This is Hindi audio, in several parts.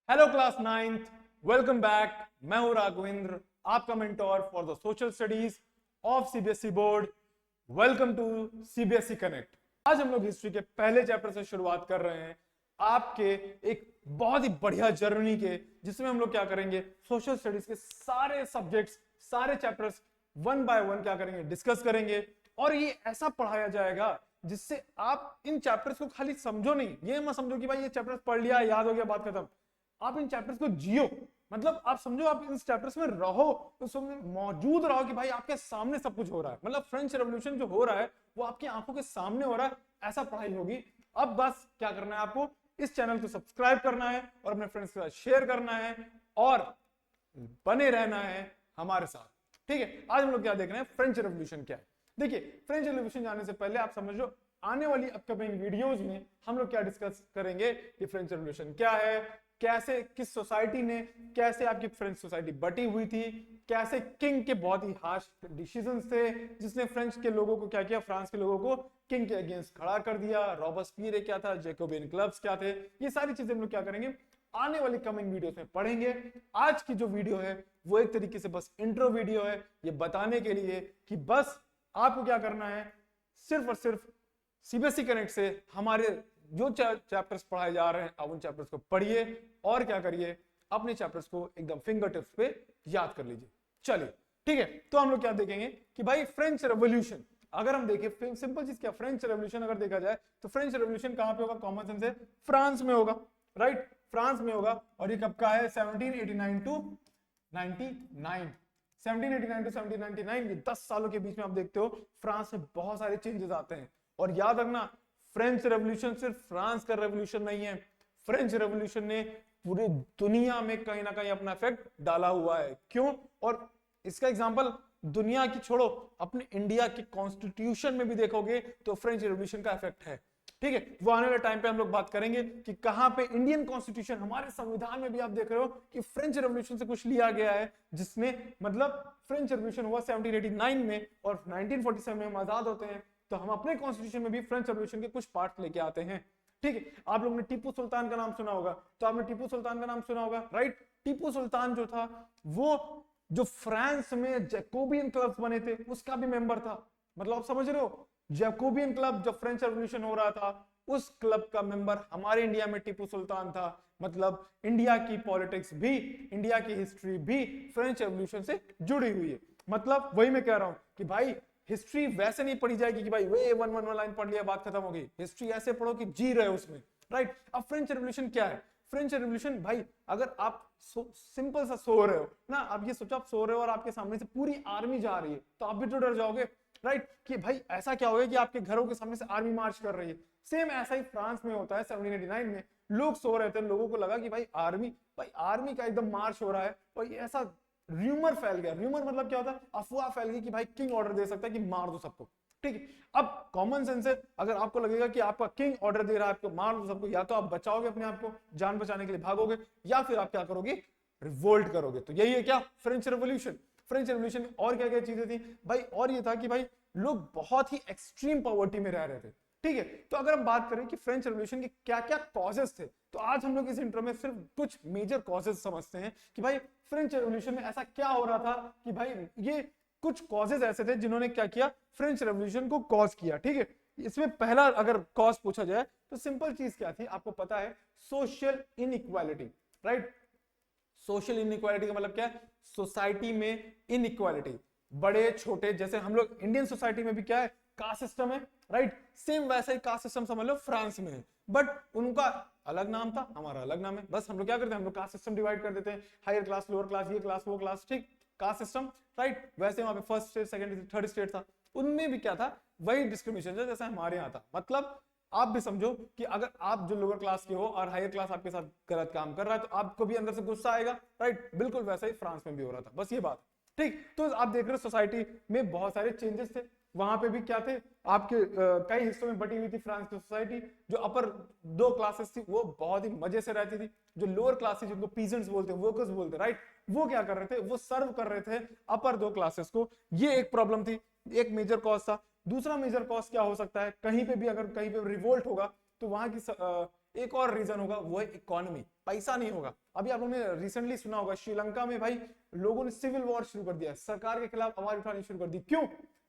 Hello class ninth, welcome back. मैं हूं राघवेंद्र, आपका mentor for the social studies of CBSE board. Welcome to CBSE connect. आज हम लोग हिस्ट्री के पहले चैप्टर से शुरुआत कर रहे हैं, आपके एक बहुत ही बढ़िया जर्नी के, जिसमें हम लोग क्या करेंगे, सोशल स्टडीज के सारे सब्जेक्ट्स, सारे चैप्टर्स वन बाय वन क्या करेंगे, डिस्कस करेंगे। और ये ऐसा पढ़ाया जाएगा जिससे आप इन चैप्टर्स को खाली समझो नहीं, ये मत समझो कि भाई ये चैप्टर्स पढ़ लिया, याद हो गया, बात खत्म। आप इन चैप्टर्स को जियो, मतलब आप समझो, आप इन चैप्टर्स में रहो, उसमें मौजूद रहो कि भाई आपके सामने सब कुछ हो रहा है। मतलब फ्रेंच रेवोल्यूशन जो हो रहा है वो आपकी आंखों के सामने हो रहा है, ऐसा पढ़ाई होगी। अब बस क्या करना है, आपको इस चैनल को सब्सक्राइब करना है और अपने फ्रेंड्स के साथ शेयर करना है और बने रहना है हमारे साथ। ठीक है, आज हम लोग क्या देख रहे हैं, फ्रेंच रेवोल्यूशन क्या है। देखिए, फ्रेंच रेवोल्यूशन जाने से पहले आप समझो, आने वाली अपकमिंग वीडियोस में हम लोग क्या डिस्कस करेंगे कि फ्रेंच रेवोल्यूशन क्या है, कैसे किस सोसाइटी ने, कैसे आपकी फ्रेंच सोसाइटी बटी हुई थी, कैसे किंग के बहुत ही हार्श डिसीजंस थे जिसने फ्रेंच के लोगों को क्या किया, फ्रांस के लोगों को किंग के अगेंस्ट खड़ा कर दिया। रॉबस्पियर क्या था, जैकोबियन क्लब्स क्या थे, ये सारी चीजें हम लोग क्या करेंगे, आने वाली कमिंग वीडियोस में पढ़ेंगे। आज की जो वीडियो है वो एक तरीके से बस इंट्रो वीडियो है, ये बताने के लिए कि बस आपको क्या करना है, सिर्फ और सिर्फ सीबीएसई कनेक्ट से हमारे जो चैप्टर्स पढ़ाए जा रहे हैं, आप उन चैप्टर्स को पढ़िए और क्या करिए, अपने चैप्टर्स को एकदम फिंगर टिप्स पे याद कर लीजिए। चलिए ठीक है, तो हम लोग क्या देखेंगे कि भाई फ्रेंच रेवोल्यूशन, अगर हम देखें सिंपल चीज क्या, फ्रेंच रेवोल्यूशन अगर देखा जाए तो फ्रेंच रेवोल्यूशन कहां पे होगा, कॉमन सेंस है, फ्रांस में होगा। राइट, फ्रांस में होगा। और ये कब का है, 1789 टू 99। 1789 टू 1799, ये 10 सालों के बीच में आप देखते हो फ्रांस में बहुत सारे चेंजेस आते हैं। और याद रखना, फ्रेंच रेवोल्यूशन सिर्फ फ्रांस का रेवोल्यूशन नहीं है, फ्रेंच रेवोल्यूशन ने पूरी दुनिया में कहीं ना कहीं अपना इफेक्ट डाला हुआ है। क्यों? और इसका एग्जांपल दुनिया की छोड़ो, अपने इंडिया के कॉन्स्टिट्यूशन में भी देखोगे तो फ्रेंच रेवोल्यूशन का इफेक्ट है। ठीक है, वो आने वाले टाइम पे हम लोग बात करेंगे कि कहां पे इंडियन कॉन्स्टिट्यूशन, हमारे संविधान में भी आप देख रहे हो कि फ्रेंच रेवोल्यूशन से कुछ लिया गया है, जिसने मतलब फ्रेंच रेवोल्यूशन हुआ 1789 में और 1947 में हम आजाद होते हैं, तो हम अपने कॉन्स्टिट्यूशन में भी फ्रेंच रेवोल्यूशन के कुछ पार्ट लेके आते हैं। ठीक है, आप लोगों ने टीपू सुल्तान का नाम सुना होगा, तो आपने टीपू सुल्तान का नाम सुना होगा। राइट, टीपू सुल्तान जो था वो जो फ्रांस में जैकोबियन क्लब्स बने थे उसका भी मेंबर था। मतलब आप समझ रहे हो, जैकोबियन क्लब जब फ्रेंच रेवोल्यूशन हो रहा था उस क्लब का मेंबर हमारे इंडिया में टीपू सुल्तान था। मतलब इंडिया की पॉलिटिक्स भी, इंडिया की हिस्ट्री भी फ्रेंच रेवोल्यूशन से जुड़ी हुई है। मतलब वही मैं कह रहा हूं कि भाई हिस्ट्री वैसे नहीं पढ़ी जाएगी कि भाई वे वन वन लाइन पढ़ लिया बात खत्म हो गई। हिस्ट्री ऐसे पढ़ो कि जी रहे हो उसमें। राइट, अब फ्रेंच रेवोल्यूशन क्या है, फ्रेंच रेवोल्यूशन भाई, अगर आप सिंपल सा सो रहे हो ना, आप ये सोचो आप सो रहे हो और आपके सामने से पूरी आर्मी जा रही है, तो आप भी तो डर जाओगे। राइट, कि भाई ऐसा क्या हो गया कि आपके घरों के सामने से आर्मी मार्च कर रही है। सेम ऐसा ही फ्रांस में होता है। 1789 में लोग सो रहे थे, लोगों को लगा कि भाई आर्मी का एकदम मार्च हो रहा है, और ये ऐसा र्यूमर फैल गया। र्यूमर मतलब क्या होता है, अफवाह फैल गई कि भाई किंग ऑर्डर दे सकता है कि मार दो सबको। ठीक है, अब कॉमन सेंस है, अगर आपको लगेगा कि आपका किंग ऑर्डर दे रहा है आपको मार दो सबको, या तो आप बचाओगे अपने आप को, जान बचाने के लिए भागोगे, या फिर आप क्या करोगे, रिवोल्ट करोगे। तो यही है क्या, फ्रेंच रेवोल्यूशन। फ्रेंच रेवोल्यूशन में और क्या क्या चीजें थी भाई, और ये था कि भाई लोग बहुत ही एक्सट्रीम पॉवर्टी में रह रहे थे। ठीक है, तो अगर हम बात करें कि फ्रेंच रेवोल्यूशन के क्या क्या कॉजेस थे, तो आज हम लोग इस इंट्रो में सिर्फ कुछ मेजर कॉजेस समझते हैं कि भाई फ्रेंच रेवोल्यूशन में ऐसा क्या हो रहा था कि भाई ये कुछ कॉजेस ऐसे थे जिन्होंने क्या किया, फ्रेंच रेवोल्यूशन को कॉज किया। ठीक है, इसमें पहला अगर कॉज पूछा जाए तो सिंपल चीज क्या थी, आपको पता है, social inequality. Right, social inequality का मतलब क्या है, सोसाइटी में इनइक्वालिटी, बड़े छोटे, जैसे हम लोग इंडियन सोसाइटी में भी क्या है, कास्ट सिस्टम है। राइट, सेम वैसा ही कास्ट सिस्टम समझ लो फ्रांस में है, बट उनका अलग नाम था, हमारा अलग नाम है। बस हम लोग क्या करते हैं, हम लोग कास्ट सिस्टम डिवाइड कर देते हैं, हायर क्लास, लोअर क्लास, ये क्लास, वो क्लास। ठीक, कास्ट सिस्टम। राइट, वैसे वहां पे first state, second, third state था, उनमें भी क्या था, वही डिस्क्रिमिनेशन था जैसा हमारे यहाँ था। मतलब आप भी समझो कि अगर आप जो लोअर क्लास के हो और हायर क्लास आपके साथ गलत काम कर रहा है, तो आपको भी अंदर से गुस्सा आएगा। राइट, बिल्कुल वैसा ही फ्रांस में भी हो रहा था, बस ये बात। ठीक, तो आप देख रहे हो सोसाइटी में बहुत सारे चेंजेस थे। वहां पे भी क्या थे, आपके कई हिस्सों में बटी हुई थी फ्रांस की सोसाइटी। जो अपर दो क्लासेस थी वो बहुत ही मजे से रहती थी, जो लोअर क्लास थी जिनको पीजेंट्स बोलते हैं, वर्कर्स बोलते हैं, राइट, वो क्या कर रहे थे, वो सर्व कर रहे थे अपर दो क्लासेस को। ये एक प्रॉब्लम थी, एक मेजर कॉज था। दूसरा मेजर कॉज क्या हो सकता है, कहीं पे भी अगर कहीं पे रिवोल्ट होगा तो वहां की एक और रीजन होगा, वो है इकोनॉमी, पैसा नहीं होगा। अभी आप लोगों ने रिसेंटली सुना होगा श्रीलंका में भाई लोगों ने सिविल वॉर शुरू कर दिया, सरकार के खिलाफ आवाज उठानी शुरू कर दी। क्यों?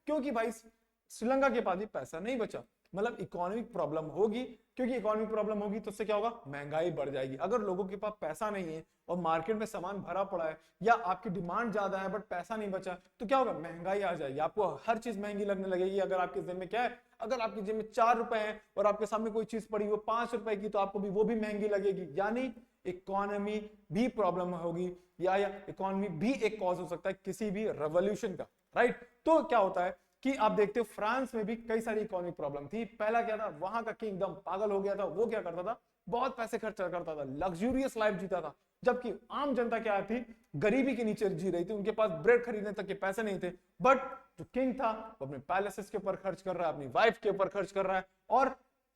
क्योंकि भाई श्रीलंका के पास भी पैसा नहीं बचा। मतलब इकोनॉमिक प्रॉब्लम होगी, क्योंकि इकोनॉमिक प्रॉब्लम होगी तो उससे क्या होगा, महंगाई बढ़ जाएगी। अगर लोगों के पास पैसा नहीं है और मार्केट में सामान भरा पड़ा है, या आपकी डिमांड ज्यादा है बट पैसा नहीं बचा, तो क्या होगा, महंगाई आ जाएगी, आपको हर चीज महंगी लगने लगेगी। अगर आपके जेब में क्या है, अगर आपकी जेब में 4 रुपए है और आपके सामने कोई चीज पड़ी वो 5 रुपए की, तो आपको भी वो भी महंगी लगेगी। यानी इकोनॉमी भी प्रॉब्लम होगी, या इकोनॉमी भी एक कॉज हो सकता है किसी भी रेवोल्यूशन का, राइट। तो क्या होता है कि आप देखते हो फ्रांस में भी कई सारी इकोनॉमिक प्रॉब्लम थी। पहला क्या था, वहां का किंग एकदम पागल हो गया था। वो क्या करता था, बहुत पैसे खर्च करता था, लग्जूरियस लाइफ जीता था, जबकि आम जनता क्या थी, गरीबी के नीचे जी रही थी, उनके पास ब्रेड खरीदने तक के पैसे नहीं थे। बट जो किंग था वो अपने पैलेसेस के ऊपर खर्च कर रहा है, अपनी वाइफ के ऊपर खर्च कर रहा है,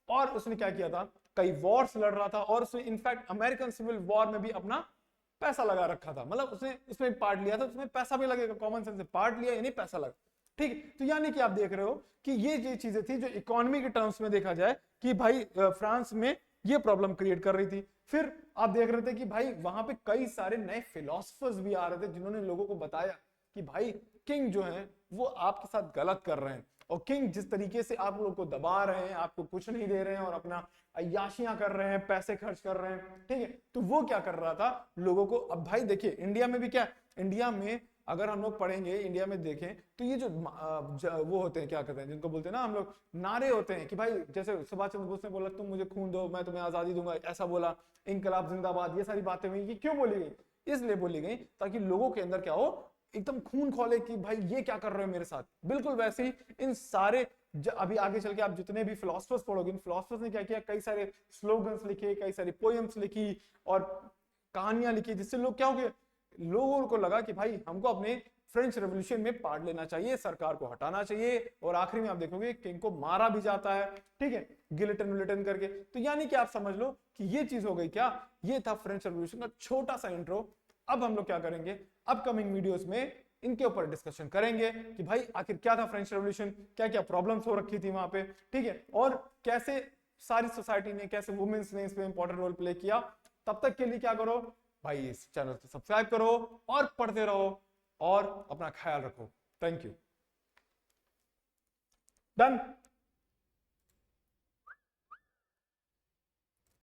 और उसने क्या किया था, कई वॉर्स लड़ रहा था, और उसने इनफैक्ट अमेरिकन सिविल वॉर में भी अपना पैसा लगा रखा था। मतलब उसने उसमें पार्ट लिया था, उसमें पैसा भी लगेगा, कॉमन सेंस से पार्ट लिया यानी पैसा लगा, ठीक है। तो यानी कि आप देख रहे हो कि ये चीजें थी जो इकोनॉमी के टर्म्स में देखा जाए कि भाई फ्रांस में ये प्रॉब्लम क्रिएट कर रही थी। फिर आप देख रहे थे कि भाई वहां पे कई सारे नए फिलोसफर्स भी आ रहे थे, जिन्होंने लोगों को बताया कि भाई किंग जो है वो आपके साथ गलत कर रहे हैं, और किंग जिस तरीके से आप लोगों को दबा रहे हैं, आपको कुछ नहीं दे रहे हैं और अपना अय्याशियां कर रहे हैं, पैसे खर्च कर रहे हैं, ठीक है। तो वो क्या कर रहा था लोगों को। अब भाई देखिए इंडिया में भी क्या, इंडिया में अगर हम लोग पढ़ेंगे, इंडिया में देखें तो ये जो वो होते हैं, क्या कहते हैं जिनको बोलते हैं ना हम लोग, नारे होते हैं कि भाई जैसे सुभाष चंद्र बोस ने बोला तुम मुझे खून दो मैं तुम्हें आजादी दूंगा, ऐसा बोला, इनकलाब जिंदाबाद, ये सारी बातें हुई। ये क्यों बोली गई, इसलिए बोली गई ताकि लोगों के अंदर क्या हो, एकदम खून खोले कि भाई ये क्या कर रहे हो मेरे साथ। बिल्कुल वैसे ही इन सारे अभी आगे चल के आप जितने भी फिलोसफर्स पढ़ोगे, इन फिलोसफर्स ने क्या किया, कई सारे स्लोगन्स लिखे, कई सारी पोएम्स लिखी और कहानियां लिखी, जिससे लोग क्या हो गए, लोगों को लगा कि भाई हमको अपने फ्रेंच रेवोल्यूशन में पार्ट लेना चाहिए, सरकार को हटाना चाहिए। और आखिरी में आप देखोगे किंग को मारा भी जाता है, ठीक है, गिलेटन विलेटन करके। तो यानी कि आप समझ लो कि ये चीज हो गई। क्या ये था फ्रेंच रेवोल्यूशन का छोटा सा इंट्रो। अब हम लोग क्या करेंगे, अपकमिंग वीडियोस में इनके ऊपर डिस्कशन करेंगे कि भाई आखिर क्या था फ्रेंच रेवोल्यूशन, क्या क्या प्रॉब्लम्स हो रखी थी वहां पे, ठीक है, और कैसे सारी सोसाइटी ने, कैसे वुमेन्स ने इसमें इंपॉर्टेंट रोल प्ले किया। तब तक के लिए क्या करो भाई, इस चैनल को सब्सक्राइब करो और पढ़ते रहो और अपना ख्याल रखो। Thank you. डन।